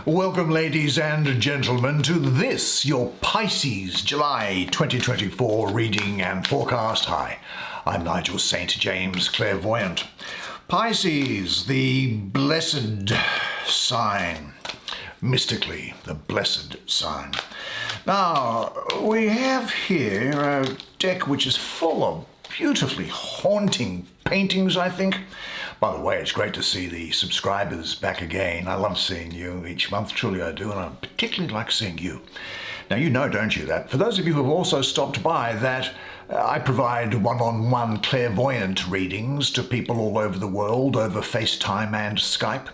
Welcome, ladies and gentlemen, to this, your Pisces July 2024 reading and forecast. Hi, I'm Nigel St. James, clairvoyant. Pisces, the blessed sign, mystically the blessed sign. Now, we have here a deck which is full of beautifully haunting paintings, I think. By the way, it's great to see the subscribers back again. I love seeing you each month, truly I do, and I particularly like seeing you. Now, you know, don't you, that for those of you who have also stopped by, that I provide one-on-one clairvoyant readings to people all over the world over FaceTime and Skype.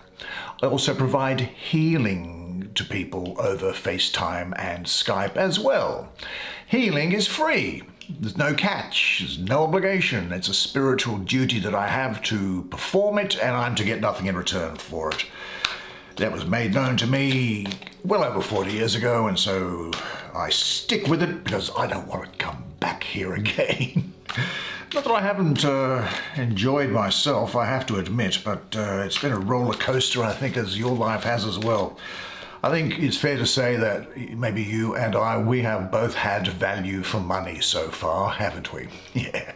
I also provide healing to people over FaceTime and Skype as well. Healing is free. There's no catch, there's no obligation. It's a spiritual duty that I have to perform it, and I'm to get nothing in return for it. That was made known to me well over 40 years ago, and so I stick with it because I don't want to come back here again. Not that I haven't enjoyed myself, I have to admit, but it's been a roller coaster, I think, as your life has as well. I think it's fair to say that maybe you and I, we have both had value for money so far, haven't we? Yeah.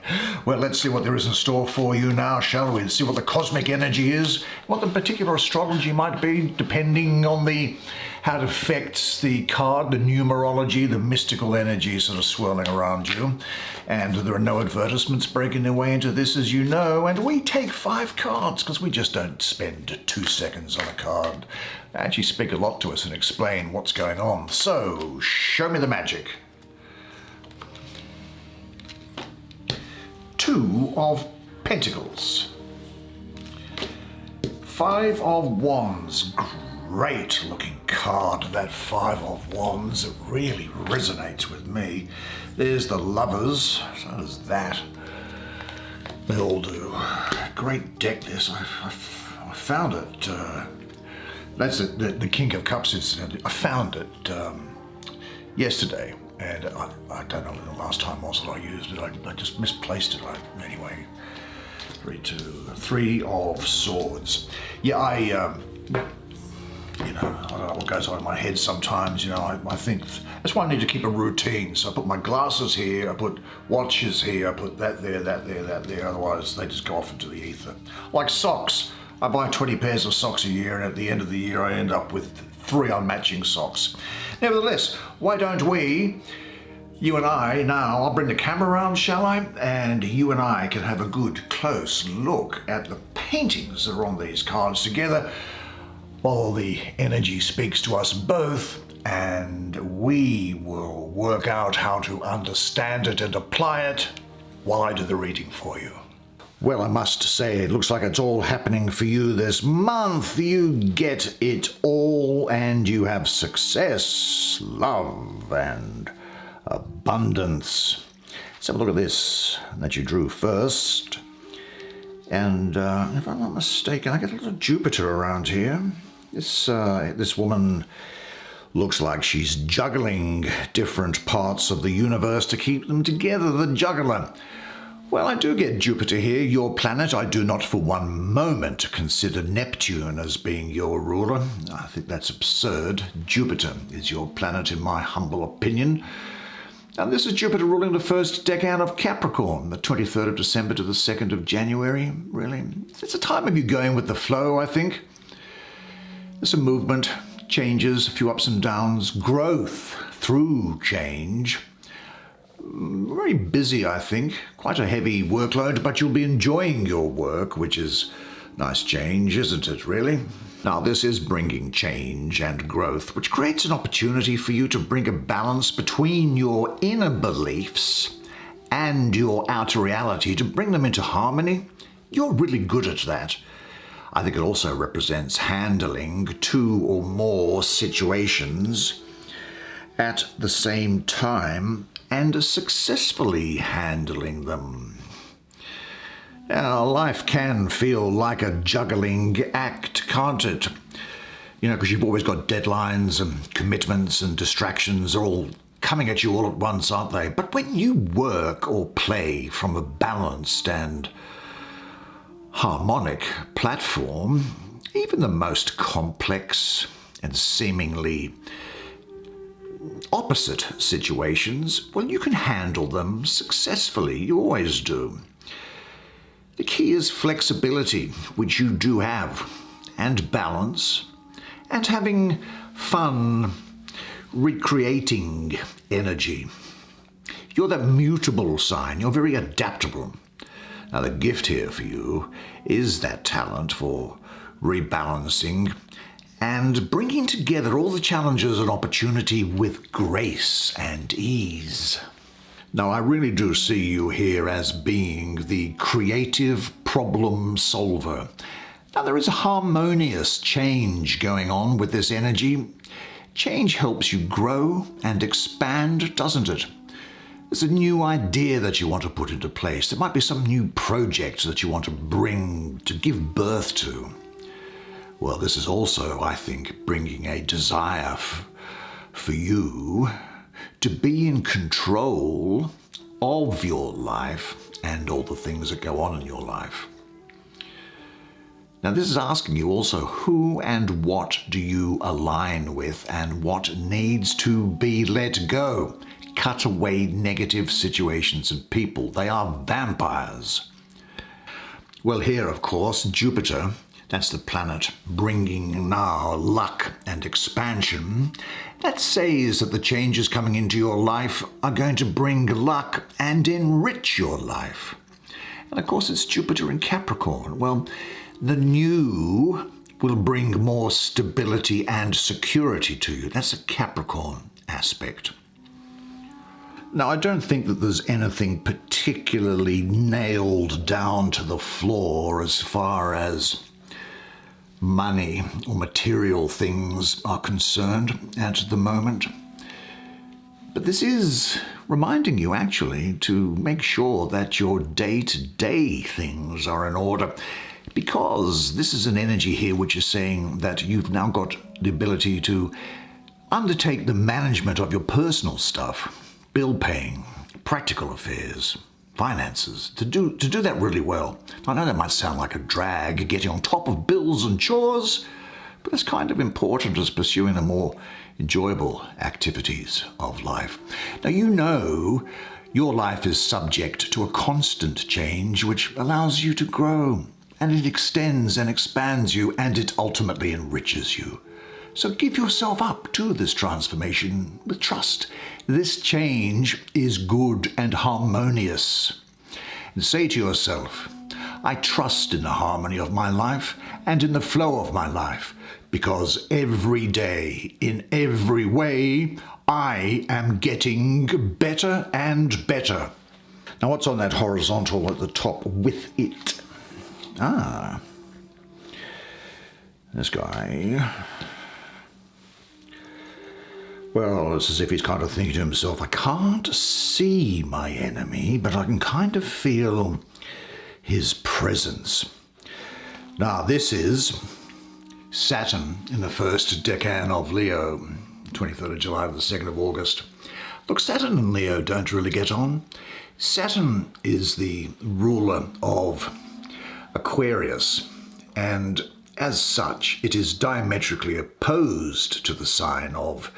Well, let's see what there is in store for you now, shall we? See what the cosmic energy is, what the particular astrology might be, depending on how it affects the card, the numerology, the mystical energies that are swirling around you. And there are no advertisements breaking their way into this, as you know, and we take 5 cards because we just don't spend 2 seconds on a card. They actually speak a lot to us and explain what's going on. So, show me the magic. 2 of Pentacles. 5 of Wands. Great looking card, that 5 of Wands. It really resonates with me. There's the Lovers, so does that. They all do. Great deck this. I found it. That's the King of Cups incident. I found it yesterday, and I don't know when the last time was that I used it. I just misplaced it. Anyway, 3 of Swords. Yeah, you know, I don't know what goes on in my head sometimes, you know, I think that's why I need to keep a routine. So I put my glasses here, I put watches here, I put that there, otherwise they just go off into the ether. Like socks. I buy 20 pairs of socks a year, and at the end of the year I end up with 3 unmatching socks. Nevertheless, why don't we, you and I, now, I'll bring the camera around, shall I? And you and I can have a good close look at the paintings that are on these cards together, while the energy speaks to us both, and we will work out how to understand it and apply it while I do the reading for you. Well, I must say, it looks like it's all happening for you this month. You get it all, and you have success, love, and abundance. Let's have a look at this that you drew first. And if I'm not mistaken, I get a little Jupiter around here. This woman looks like she's juggling different parts of the universe to keep them together, the juggler. Well, I do get Jupiter here, your planet. I do not for one moment consider Neptune as being your ruler. I think that's absurd. Jupiter is your planet in my humble opinion. And this is Jupiter ruling the first decan of Capricorn, the 23rd of December to the 2nd of January, really. It's a time of you going with the flow, I think. There's some movement, changes, a few ups and downs, growth through change. Very busy, I think. Quite a heavy workload, but you'll be enjoying your work, which is nice change, isn't it, really? Now, this is bringing change and growth, which creates an opportunity for you to bring a balance between your inner beliefs and your outer reality, to bring them into harmony. You're really good at that. I think it also represents handling 2 or more situations at the same time and successfully handling them. Now, life can feel like a juggling act, can't it? You know, because you've always got deadlines and commitments and distractions are all coming at you all at once, aren't they? But when you work or play from a balanced and harmonic platform, even the most complex and seemingly opposite situations, well, you can handle them successfully. You always do. The key is flexibility, which you do have, and balance, and having fun recreating energy. You're that mutable sign. You're very adaptable. Now, the gift here for you is that talent for rebalancing and bringing together all the challenges and opportunity with grace and ease. Now, I really do see you here as being the creative problem solver. Now, there is a harmonious change going on with this energy. Change helps you grow and expand, doesn't it? There's a new idea that you want to put into place. There might be some new project that you want to bring, to give birth to. Well, this is also, I think, bringing a desire for you to be in control of your life and all the things that go on in your life. Now, this is asking you also, who and what do you align with and what needs to be let go? Cut away negative situations and people. They are vampires. Well, here, of course, Jupiter, that's the planet bringing now luck and expansion. That says that the changes coming into your life are going to bring luck and enrich your life. And of course, it's Jupiter in Capricorn. Well, the new will bring more stability and security to you. That's a Capricorn aspect. Now, I don't think that there's anything particularly nailed down to the floor as far as money or material things are concerned at the moment. But this is reminding you actually to make sure that your day-to-day things are in order, because this is an energy here which is saying that you've now got the ability to undertake the management of your personal stuff, bill paying, practical affairs, finances, to do that really well. I know that might sound like a drag, getting on top of bills and chores, but it's kind of important as pursuing the more enjoyable activities of life. Now, you know your life is subject to a constant change which allows you to grow, and it extends and expands you, and it ultimately enriches you. So give yourself up to this transformation with trust. This change is good and harmonious. And say to yourself, I trust in the harmony of my life and in the flow of my life, because every day, in every way, I am getting better and better. Now, what's on that horizontal at the top with it? This guy. Well, it's as if he's kind of thinking to himself, I can't see my enemy, but I can kind of feel his presence. Now, this is Saturn in the first decan of Leo, 23rd of July to the 2nd of August. Look, Saturn and Leo don't really get on. Saturn is the ruler of Aquarius, and as such, it is diametrically opposed to the sign of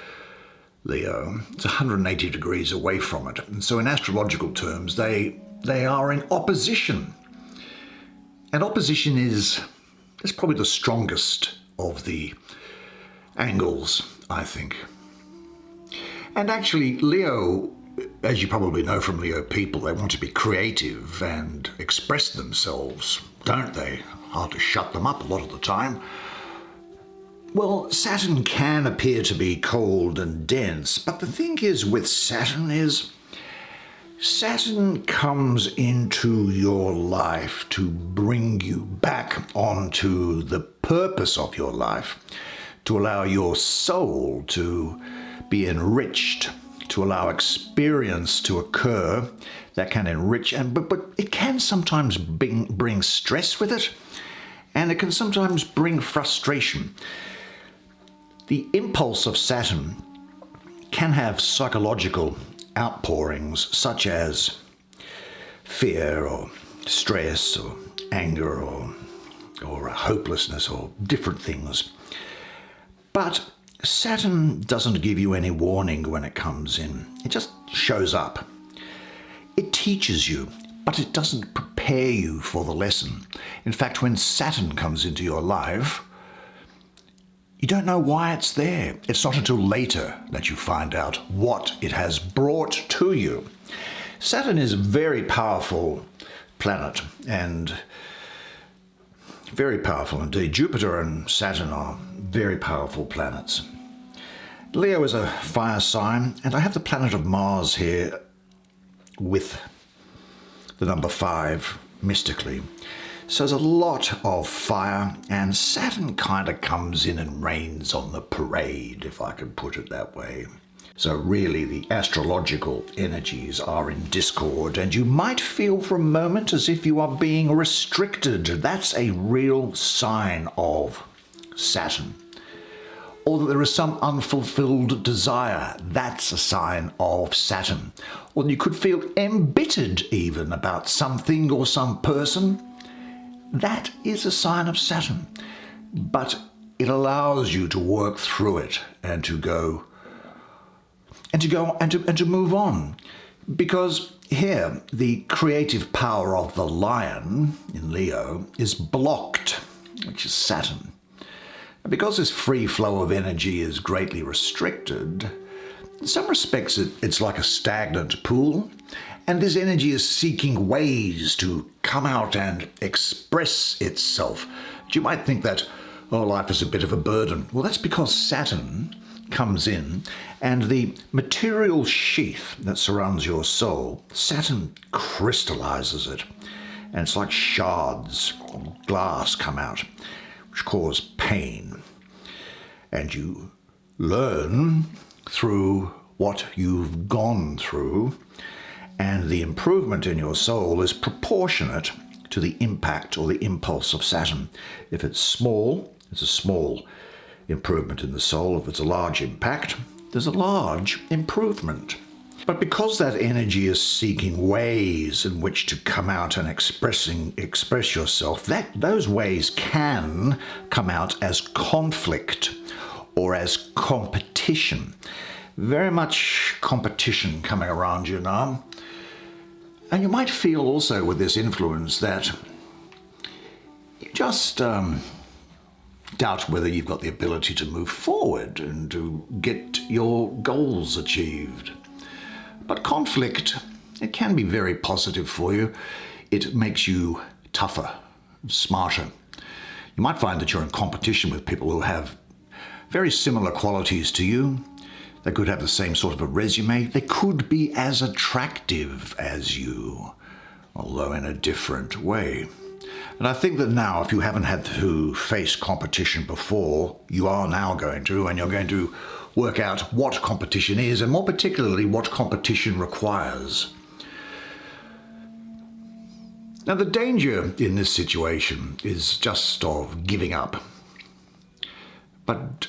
Leo. It's 180 degrees away from it. And so in astrological terms, they are in opposition. And opposition is probably the strongest of the angles, I think. And actually, Leo, as you probably know from Leo people, they want to be creative and express themselves, don't they? Hard to shut them up a lot of the time. Well, Saturn can appear to be cold and dense, but the thing is with Saturn is Saturn comes into your life to bring you back onto the purpose of your life, to allow your soul to be enriched, to allow experience to occur that can enrich, but it can sometimes bring stress with it, and it can sometimes bring frustration. The impulse of Saturn can have psychological outpourings such as fear or stress or anger or hopelessness or different things. But Saturn doesn't give you any warning when it comes in. It just shows up. It teaches you, but it doesn't prepare you for the lesson. In fact, when Saturn comes into your life, you don't know why it's there. It's not until later that you find out what it has brought to you. Saturn is a very powerful planet, and very powerful indeed. Jupiter and Saturn are very powerful planets. Leo is a fire sign, and I have the planet of Mars here with the number 5 mystically. So there's a lot of fire, and Saturn kind of comes in and rains on the parade, if I can put it that way. So really the astrological energies are in discord, and you might feel for a moment as if you are being restricted. That's a real sign of Saturn. Or that there is some unfulfilled desire. That's a sign of Saturn. Or you could feel embittered even about something or some person. That is a sign of Saturn. But it allows you to work through it and to go and to move on. Because here the creative power of the lion in Leo is blocked, which is Saturn. And because this free flow of energy is greatly restricted, in some respects it's like a stagnant pool, and this energy is seeking ways to come out and express itself. You might think that, oh, life is a bit of a burden. Well, that's because Saturn comes in, and the material sheath that surrounds your soul, Saturn crystallizes it, and it's like shards of glass come out, which cause pain. And you learn through what you've gone through, and the improvement in your soul is proportionate to the impact or the impulse of Saturn. If it's small, it's a small improvement in the soul. If it's a large impact, there's a large improvement. But because that energy is seeking ways in which to come out and express yourself, those ways can come out as conflict or as competition. Very much competition coming around you now. And you might feel also with this influence that you just doubt whether you've got the ability to move forward and to get your goals achieved. But conflict, it can be very positive for you. It makes you tougher, smarter. You might find that you're in competition with people who have very similar qualities to you. They could have the same sort of a resume. They could be as attractive as you, although in a different way. And I think that now, if you haven't had to face competition before, you are now going to, and you're going to work out what competition is, and more particularly what competition requires. Now, the danger in this situation is just of giving up. But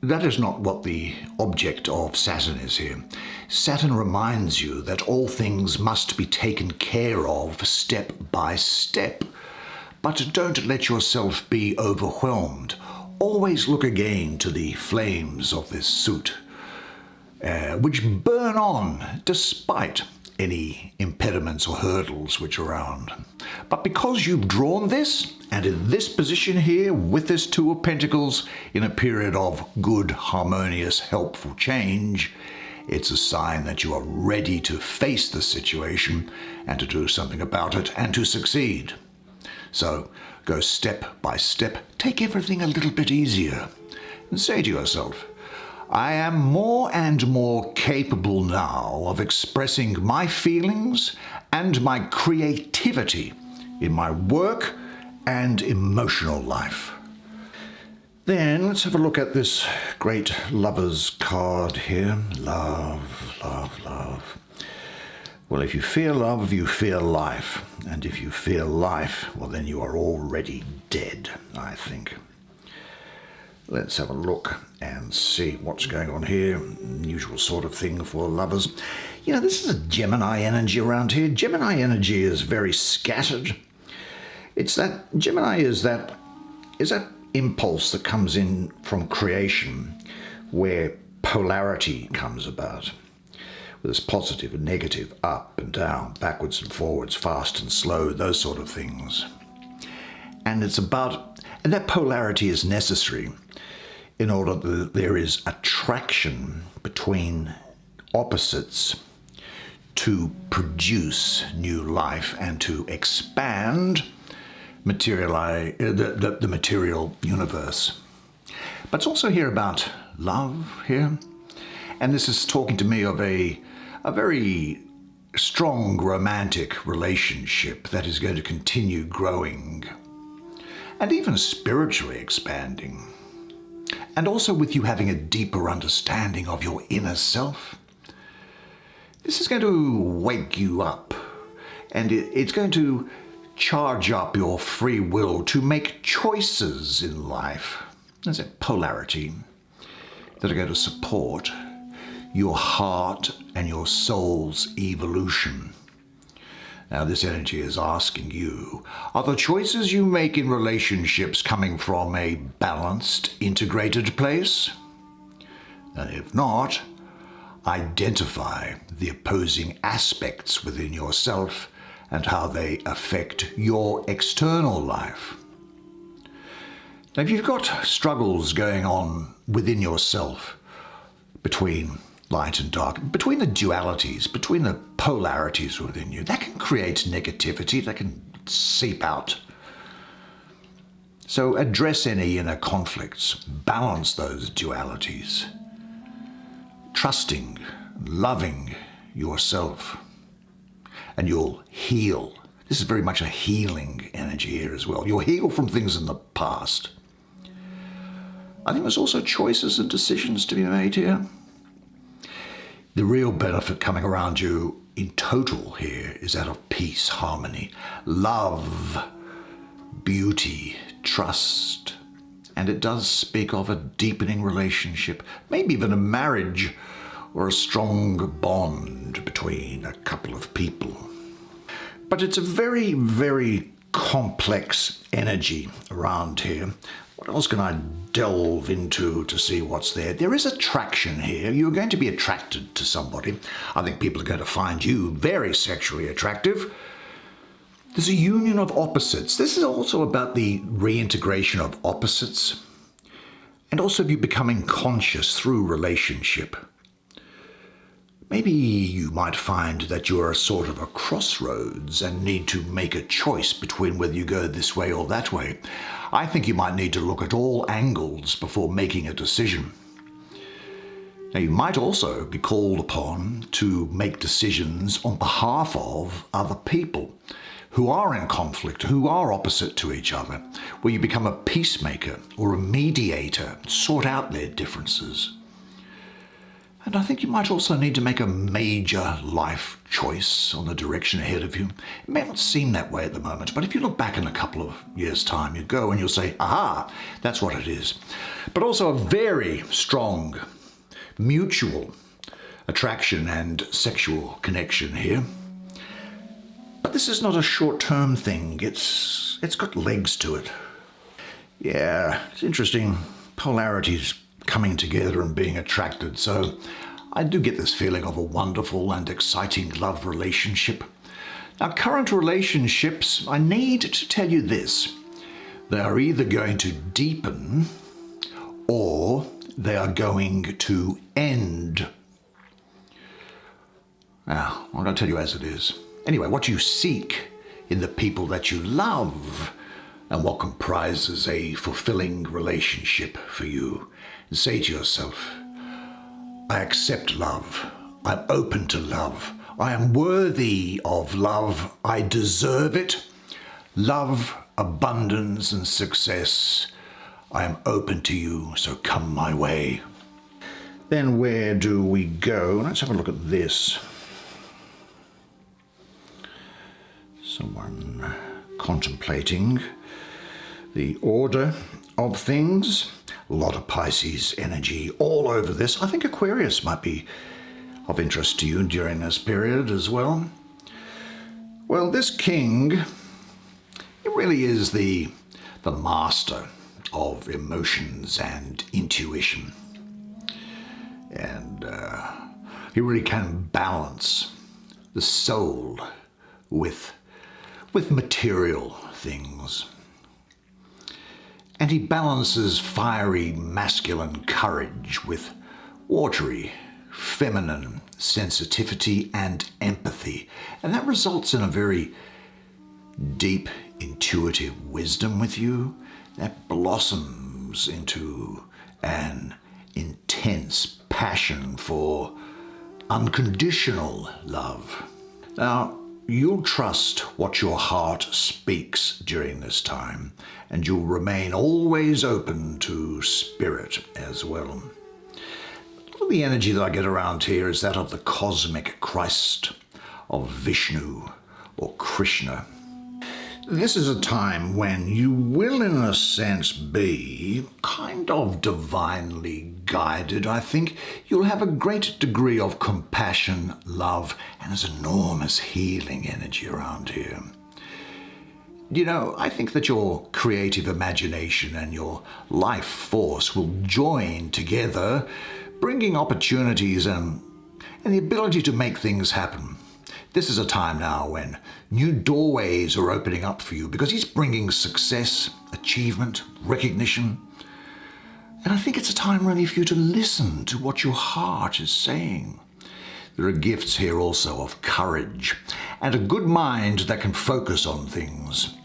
that is not what the object of Saturn is here. Saturn reminds you that all things must be taken care of step by step. But don't let yourself be overwhelmed. Always look again to the flames of this suit, which burn on despite any impediments or hurdles which are around. But because you've drawn this, and in this position here with this Two of Pentacles, in a period of good, harmonious, helpful change, it's a sign that you are ready to face the situation and to do something about it and to succeed. So go step by step, take everything a little bit easier, and say to yourself, I am more and more capable now of expressing my feelings and my creativity in my work and emotional life. Then let's have a look at this great Lovers card here. Love, love, love. Well, if you feel love, you feel life. And if you feel life, well, then you are already dead, I think. Let's have a look and see what's going on here. Usual sort of thing for lovers. You know, this is a Gemini energy around here. Gemini energy is very scattered. It's that Gemini is that impulse that comes in from creation where polarity comes about. There's positive and negative, up and down, backwards and forwards, fast and slow, those sort of things. And that polarity is necessary in order that there is attraction between opposites to produce new life and to expand the material universe. But it's also here about love here. And this is talking to me of a very strong romantic relationship that is going to continue growing and even spiritually expanding. And also with you having a deeper understanding of your inner self. This is going to wake you up, and it's going to charge up your free will to make choices in life. There's a polarity that are going to support your heart and your soul's evolution. Now, this energy is asking you, are the choices you make in relationships coming from a balanced, integrated place? And if not, identify the opposing aspects within yourself and how they affect your external life. Now, if you've got struggles going on within yourself between light and dark, between the dualities, between the polarities within you, that can create negativity, that can seep out. So address any inner conflicts, balance those dualities, trusting, loving yourself, and you'll heal. This is very much a healing energy here as well. You'll heal from things in the past. I think there's also choices and decisions to be made here. The real benefit coming around you in total here is that of peace, harmony, love, beauty, trust. And it does speak of a deepening relationship, maybe even a marriage or a strong bond between a couple of people. But it's a very, very complex energy around here. What else can I delve into to see what's there? There is attraction here. You're going to be attracted to somebody. I think people are going to find you very sexually attractive. There's a union of opposites. This is also about the reintegration of opposites and also of you becoming conscious through relationship. Maybe you might find that you're a sort of a crossroads and need to make a choice between whether you go this way or that way. I think you might need to look at all angles before making a decision. Now, you might also be called upon to make decisions on behalf of other people who are in conflict, who are opposite to each other, where you become a peacemaker or a mediator, sort out their differences. And I think you might also need to make a major life choice on the direction ahead of you. It may not seem that way at the moment, but if you look back in a couple of years' time, you go and you'll say, aha, that's what it is. But also a very strong mutual attraction and sexual connection here. But this is not a short-term thing. It's got legs to it. Yeah, it's interesting. Polarities coming together and being attracted. So I do get this feeling of a wonderful and exciting love relationship. Now, current relationships, I need to tell you this. They are either going to deepen or they are going to end. Now, I'm going to tell you as it is. Anyway, what you seek in the people that you love and what comprises a fulfilling relationship for you. And say to yourself, I accept love. I'm open to love. I am worthy of love. I deserve it. Love, abundance, and success. I am open to you, so come my way. Then where do we go? Let's have a look at this. Someone contemplating the order of things. A lot of Pisces energy all over this. I think Aquarius might be of interest to you during this period as well. Well, this king, he really is the master of emotions and intuition. And he really can balance the soul with material things. And he balances fiery masculine courage with watery feminine sensitivity and empathy. And that results in a very deep intuitive wisdom with you that blossoms into an intense passion for unconditional love. Now, you'll trust what your heart speaks during this time, and you'll remain always open to spirit as well. The energy that I get around here is that of the cosmic Christ, of Vishnu or Krishna. This is a time when you will, in a sense, be kind of divinely guided. I think you'll have a great degree of compassion, love, and there's enormous healing energy around here. You know, I think that your creative imagination and your life force will join together, bringing opportunities and the ability to make things happen. This is a time now when new doorways are opening up for you because he's bringing success, achievement, recognition. And I think it's a time really for you to listen to what your heart is saying. There are gifts here also of courage and a good mind that can focus on things.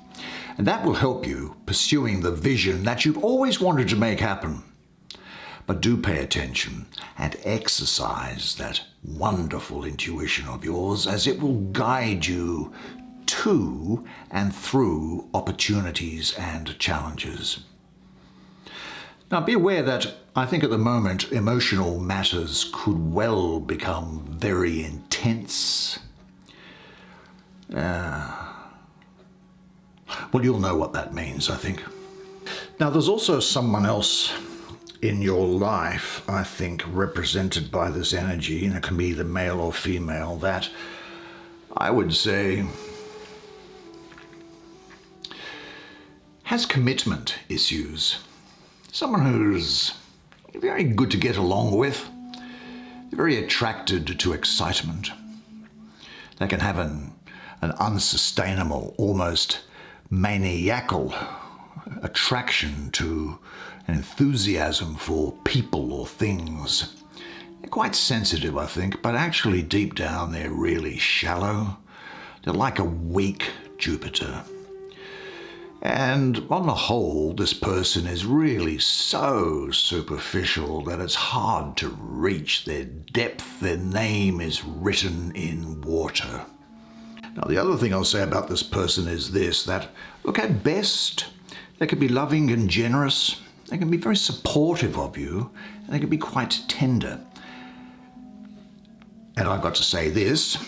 And that will help you pursuing the vision that you've always wanted to make happen. But do pay attention and exercise that wonderful intuition of yours, as it will guide you to and through opportunities and challenges. Now, be aware that I think at the moment emotional matters could well become very intense. Well, you'll know what that means, I think. Now, there's also someone else in your life, I think, represented by this energy, and it can be either male or female, that I would say has commitment issues. Someone who's very good to get along with, very attracted to excitement. They can have an unsustainable, almost maniacal attraction to an enthusiasm for people or things. They're quite sensitive, I think, but actually deep down they're really shallow. They're like a weak Jupiter. And on the whole, this person is really so superficial that it's hard to reach their depth. Their name is written in water. Now, the other thing I'll say about this person is this, that, look, at best, they can be loving and generous. They can be very supportive of you, and they can be quite tender. And I've got to say this,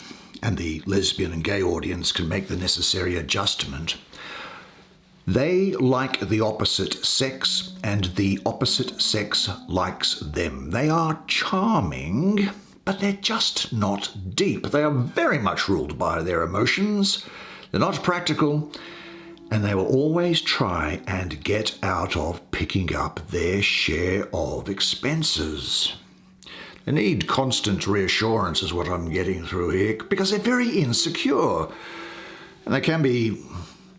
and the lesbian and gay audience can make the necessary adjustment. They like the opposite sex, and the opposite sex likes them. They are charming, but they're just not deep. They are very much ruled by their emotions. They're not practical, and they will always try and get out of picking up their share of expenses. They need constant reassurance is what I'm getting through here, because they're very insecure. And they can be,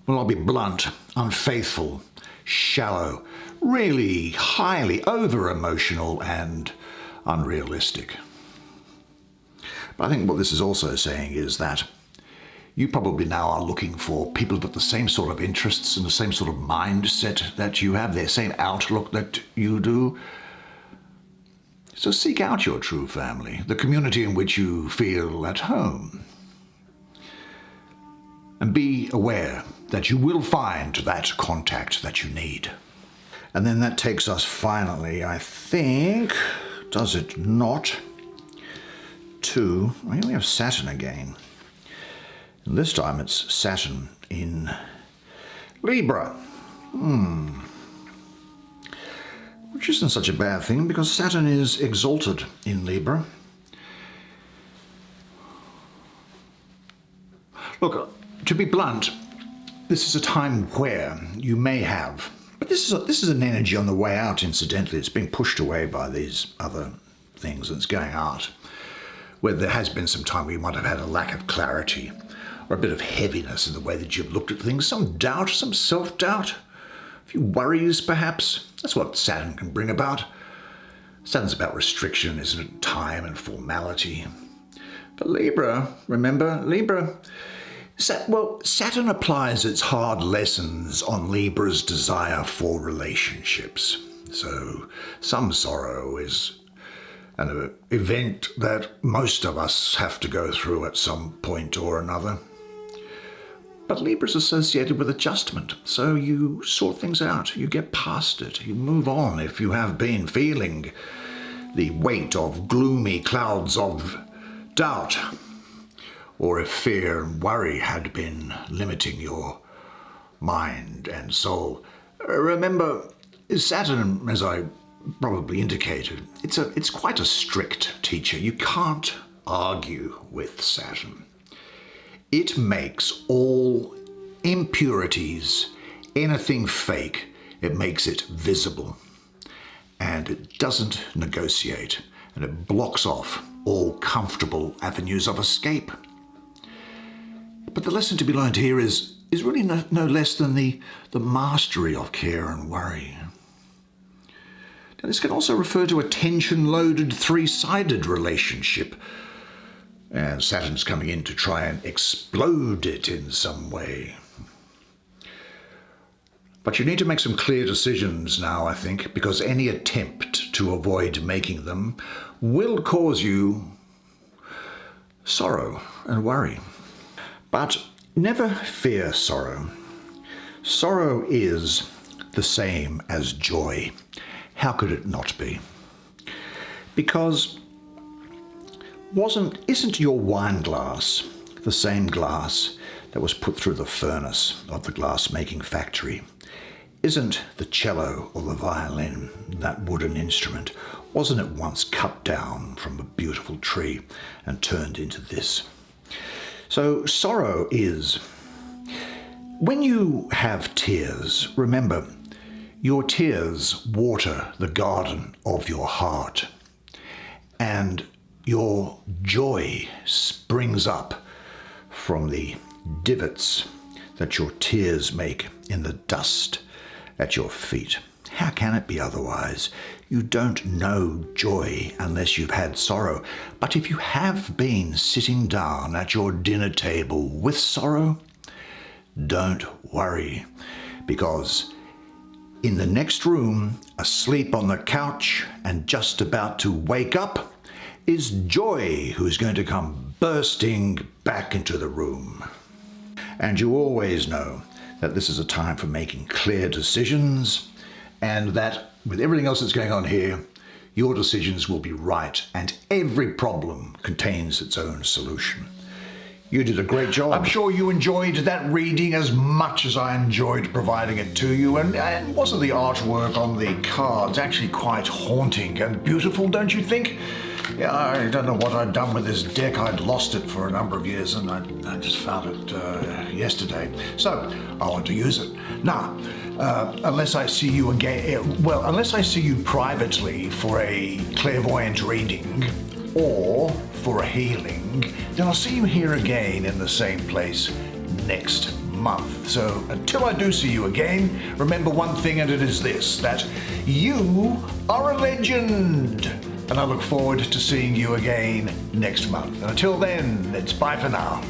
well, I'll be blunt, unfaithful, shallow, really highly over-emotional and unrealistic. But I think what this is also saying is that you probably now are looking for people with the same sort of interests and the same sort of mindset that you have, their same outlook that you do. So seek out your true family, the community in which you feel at home. And be aware that you will find that contact that you need. And then that takes us finally, I think, does it not, to, here we have Saturn again. And this time it's Saturn in Libra. Which isn't such a bad thing, because Saturn is exalted in Libra. Look, to be blunt, this is a time where you may have But this is an energy on the way out, incidentally. It's being pushed away by these other things, and it's going out. Where there has been some time where you might have had a lack of clarity or a bit of heaviness in the way that you've looked at things, some doubt, some self-doubt, a few worries perhaps. That's what Saturn can bring about. Saturn's about restriction, isn't it? Time and formality. But Libra, remember, Saturn applies its hard lessons on Libra's desire for relationships. So some sorrow is an event that most of us have to go through at some point or another. But Libra's associated with adjustment, so you sort things out, you get past it, you move on if you have been feeling the weight of gloomy clouds of doubt, or if fear and worry had been limiting your mind and soul. Remember, Saturn, as I probably indicated, it's quite a strict teacher. You can't argue with Saturn. It makes all impurities, anything fake, it makes it visible. And it doesn't negotiate, and it blocks off all comfortable avenues of escape. But the lesson to be learned here is really no less than the mastery of care and worry. Now, this can also refer to a tension-loaded, three-sided relationship. And Saturn's coming in to try and explode it in some way. But you need to make some clear decisions now, I think, because any attempt to avoid making them will cause you sorrow and worry. But never fear sorrow. Sorrow is the same as joy. How could it not be? Because isn't your wine glass the same glass that was put through the furnace of the glass-making factory? Isn't the cello or the violin, that wooden instrument, wasn't it once cut down from a beautiful tree and turned into this? So sorrow is, when you have tears, remember, your tears water the garden of your heart, and your joy springs up from the divots that your tears make in the dust at your feet. How can it be otherwise? You don't know joy unless you've had sorrow. But if you have been sitting down at your dinner table with sorrow, don't worry, because in the next room, asleep on the couch and just about to wake up, is joy, who's going to come bursting back into the room. And you always know that this is a time for making clear decisions, and that with everything else that's going on here, your decisions will be right, and every problem contains its own solution. You did a great job. I'm sure you enjoyed that reading as much as I enjoyed providing it to you, and wasn't the artwork on the cards actually quite haunting and beautiful, don't you think? Yeah, I don't know what I'd done with this deck. I'd lost it for a number of years, and I just found it yesterday. So I want to use it. Now, unless I see you again, unless I see you privately for a clairvoyant reading or for a healing, then I'll see you here again in the same place next month. So until I do see you again, remember one thing, and it is this, that you are a legend. And I look forward to seeing you again next month. And until then, it's bye for now.